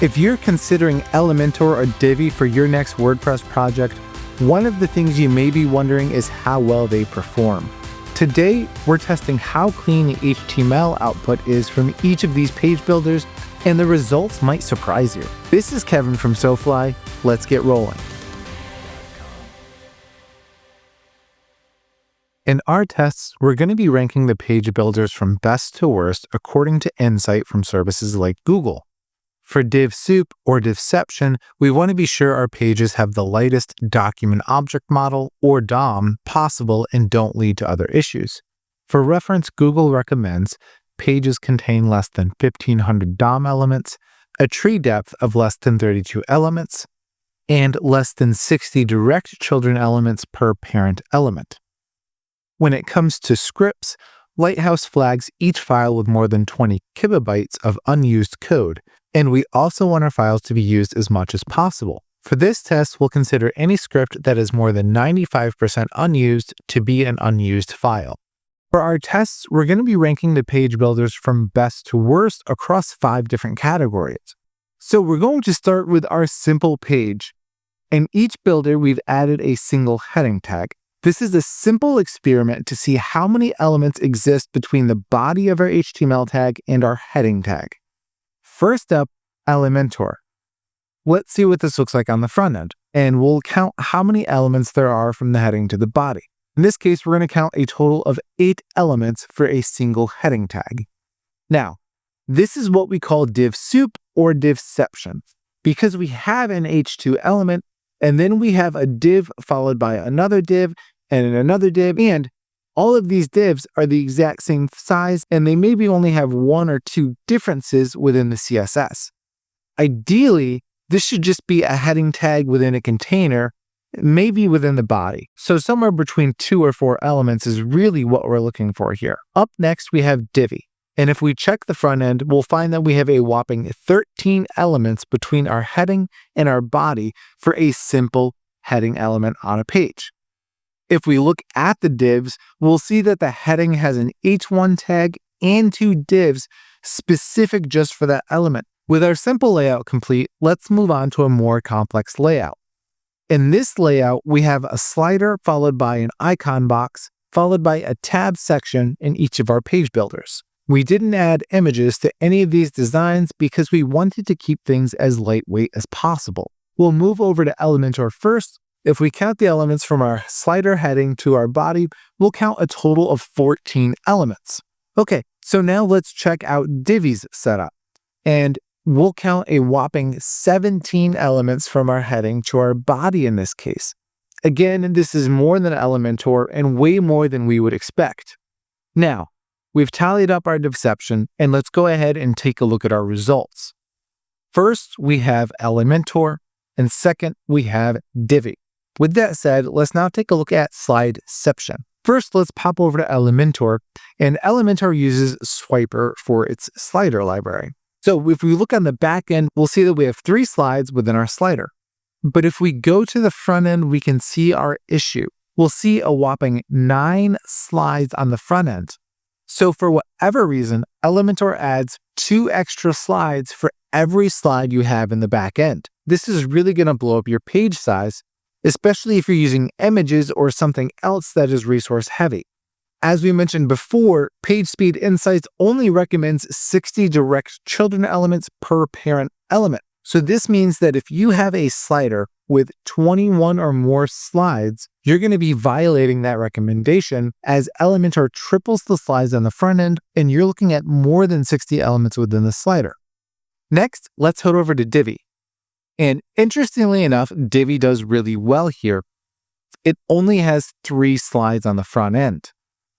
If you're considering Elementor or Divi for your next WordPress project, one of the things you may be wondering is how well they perform. Today, we're testing how clean the HTML output is from each of these page builders, and the results might surprise you. This is Kevin from SoFly. Let's get rolling. In our tests, we're going to be ranking the page builders from best to worst according to insight from services like Google. For Divsoup or Divception, we want to be sure our pages have the lightest document object model, or DOM, possible and don't lead to other issues. For reference, Google recommends pages contain less than 1,500 DOM elements, a tree depth of less than 32 elements, and less than 60 direct children elements per parent element. When it comes to scripts, Lighthouse flags each file with more than 20 kilobytes of unused code, and we also want our files to be used as much as possible. For this test, we'll consider any script that is more than 95% unused to be an unused file. For our tests, we're going to be ranking the page builders from best to worst across 5 different categories. So we're going to start with our simple page. In each builder, we've added a single heading tag. This is a simple experiment to see how many elements exist between the body of our HTML tag and our heading tag. First up, Elementor. Let's see what this looks like on the front end, and we'll count how many elements there are from the heading to the body. In this case, we're going to count a total of 8 elements for a single heading tag. Now, this is what we call Divsoup or Divception, because we have an H2 element, and then we have a div followed by another div, and another div, and all of these divs are the exact same size, and they maybe only have 1 or 2 differences within the CSS. Ideally, this should just be a heading tag within a container, maybe within the body. So somewhere between 2 or 4 elements is really what we're looking for here. Up next, we have Divi. And if we check the front end, we'll find that we have a whopping 13 elements between our heading and our body for a simple heading element on a page. If we look at the divs, we'll see that the heading has an H1 tag and 2 divs specific just for that element. With our simple layout complete, let's move on to a more complex layout. In this layout, we have a slider followed by an icon box, followed by a tab section in each of our page builders. We didn't add images to any of these designs because we wanted to keep things as lightweight as possible. We'll move over to Elementor first. If we count the elements from our slider heading to our body, we'll count a total of 14 elements. Okay, so now let's check out Divi's setup. And we'll count a whopping 17 elements from our heading to our body in this case. Again, this is more than Elementor and way more than we would expect. Now, we've tallied up our Divception, and let's go ahead and take a look at our results. First, we have Elementor, and second, we have Divi. With that said, let's now take a look at Slideception. First, let's pop over to Elementor, and Elementor uses Swiper for its slider library. So if we look on the back end, we'll see that we have 3 slides within our slider. But if we go to the front end, we can see our issue. We'll see a whopping 9 slides on the front end. So for whatever reason, Elementor adds 2 extra slides for every slide you have in the back end. This is really going to blow up your page size, especially if you're using images or something else that is resource heavy. As we mentioned before, PageSpeed Insights only recommends 60 direct children elements per parent element. So this means that if you have a slider with 21 or more slides, you're going to be violating that recommendation, as Elementor triples the slides on the front end, and you're looking at more than 60 elements within the slider. Next, let's head over to Divi. And interestingly enough, Divi does really well here. It only has 3 slides on the front end.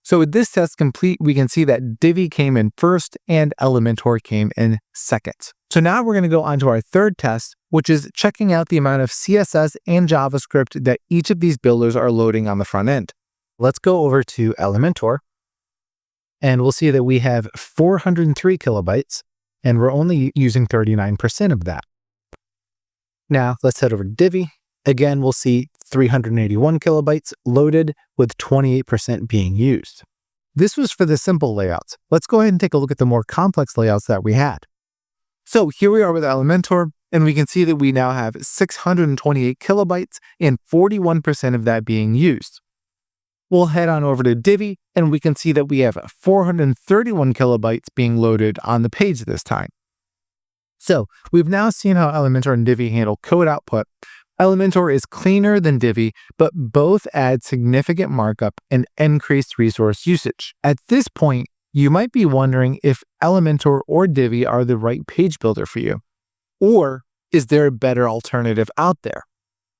So with this test complete, we can see that Divi came in first and Elementor came in second. So now we're going to go on to our third test, which is checking out the amount of CSS and JavaScript that each of these builders are loading on the front end. Let's go over to Elementor, and we'll see that we have 403 kilobytes, and we're only using 39% of that. Now let's head over to Divi. Again, we'll see 381 kilobytes loaded with 28% being used. This was for the simple layouts. Let's go ahead and take a look at the more complex layouts that we had. So here we are with Elementor, and we can see that we now have 628 kilobytes and 41% of that being used. We'll head on over to Divi, and we can see that we have 431 kilobytes being loaded on the page this time. So we've now seen how Elementor and Divi handle code output. Elementor is cleaner than Divi, but both add significant markup and increased resource usage. At this point, you might be wondering if Elementor or Divi are the right page builder for you. Or is there a better alternative out there?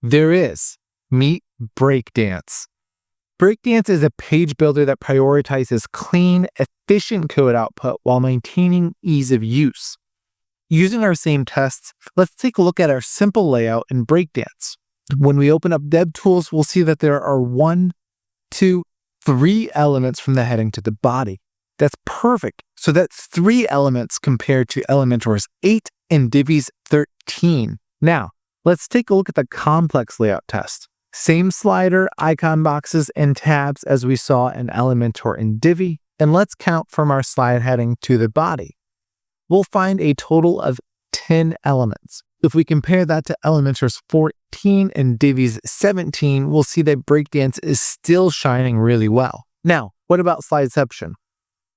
There is. Meet Breakdance. Breakdance is a page builder that prioritizes clean, efficient code output while maintaining ease of use. Using our same tests, let's take a look at our simple layout in Breakdance. When we open up DevTools, we'll see that there are 1, 2, 3 elements from the heading to the body. That's perfect. So that's 3 elements compared to Elementor's 8 and Divi's 13. Now, let's take a look at the complex layout test. Same slider, icon boxes, and tabs as we saw in Elementor and Divi, and let's count from our slide heading to the body. We'll find a total of 10 elements. If we compare that to Elementor's 14 and Divi's 17, we'll see that Breakdance is still shining really well. Now, what about Slideception?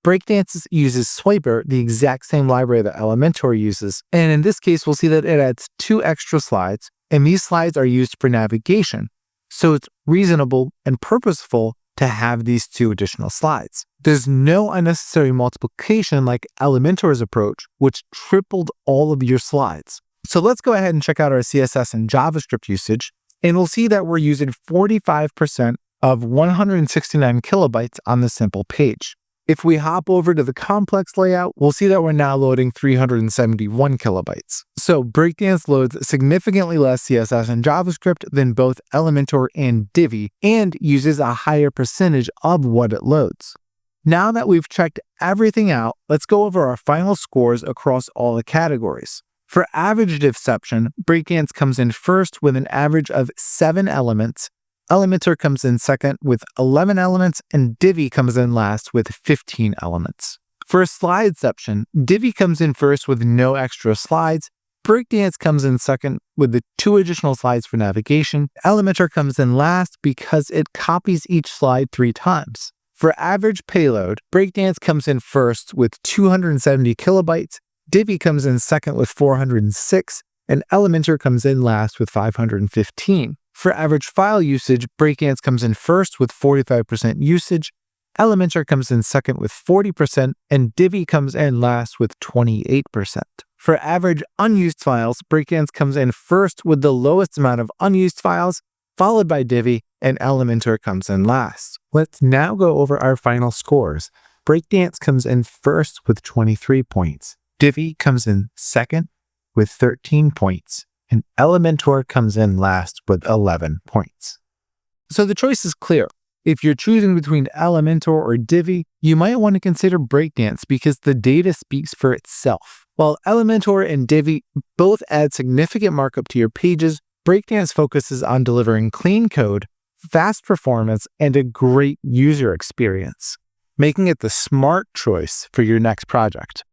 Breakdance uses Swiper, the exact same library that Elementor uses, and in this case, we'll see that it adds 2 extra slides, and these slides are used for navigation. So it's reasonable and purposeful to have these 2 additional slides. There's no unnecessary multiplication like Elementor's approach, which tripled all of your slides. So let's go ahead and check out our CSS and JavaScript usage, and we'll see that we're using 45% of 169 kilobytes on the simple page. If we hop over to the complex layout, we'll see that we're now loading 371 kilobytes. So Breakdance loads significantly less CSS and JavaScript than both Elementor and Divi, and uses a higher percentage of what it loads. Now that we've checked everything out, let's go over our final scores across all the categories. For average Divception, Breakdance comes in first with an average of 7 elements, Elementor comes in second with 11 elements, and Divi comes in last with 15 elements. For Slideception, Divi comes in first with no extra slides, Breakdance comes in second with the 2 additional slides for navigation, Elementor comes in last because it copies each slide 3 times. For average Payload, Breakdance comes in first with 270 kilobytes, Divi comes in second with 406, and Elementor comes in last with 515. For average file usage, Breakdance comes in first with 45% usage, Elementor comes in second with 40%, and Divi comes in last with 28%. For average unused files, Breakdance comes in first with the lowest amount of unused files, followed by Divi, and Elementor comes in last. Let's now go over our final scores. Breakdance comes in first with 23 points, Divi comes in second with 13 points, and Elementor comes in last with 11 points. So the choice is clear. If you're choosing between Elementor or Divi, you might want to consider Breakdance because the data speaks for itself. While Elementor and Divi both add significant markup to your pages, Breakdance focuses on delivering clean code, fast performance, and a great user experience, making it the smart choice for your next project.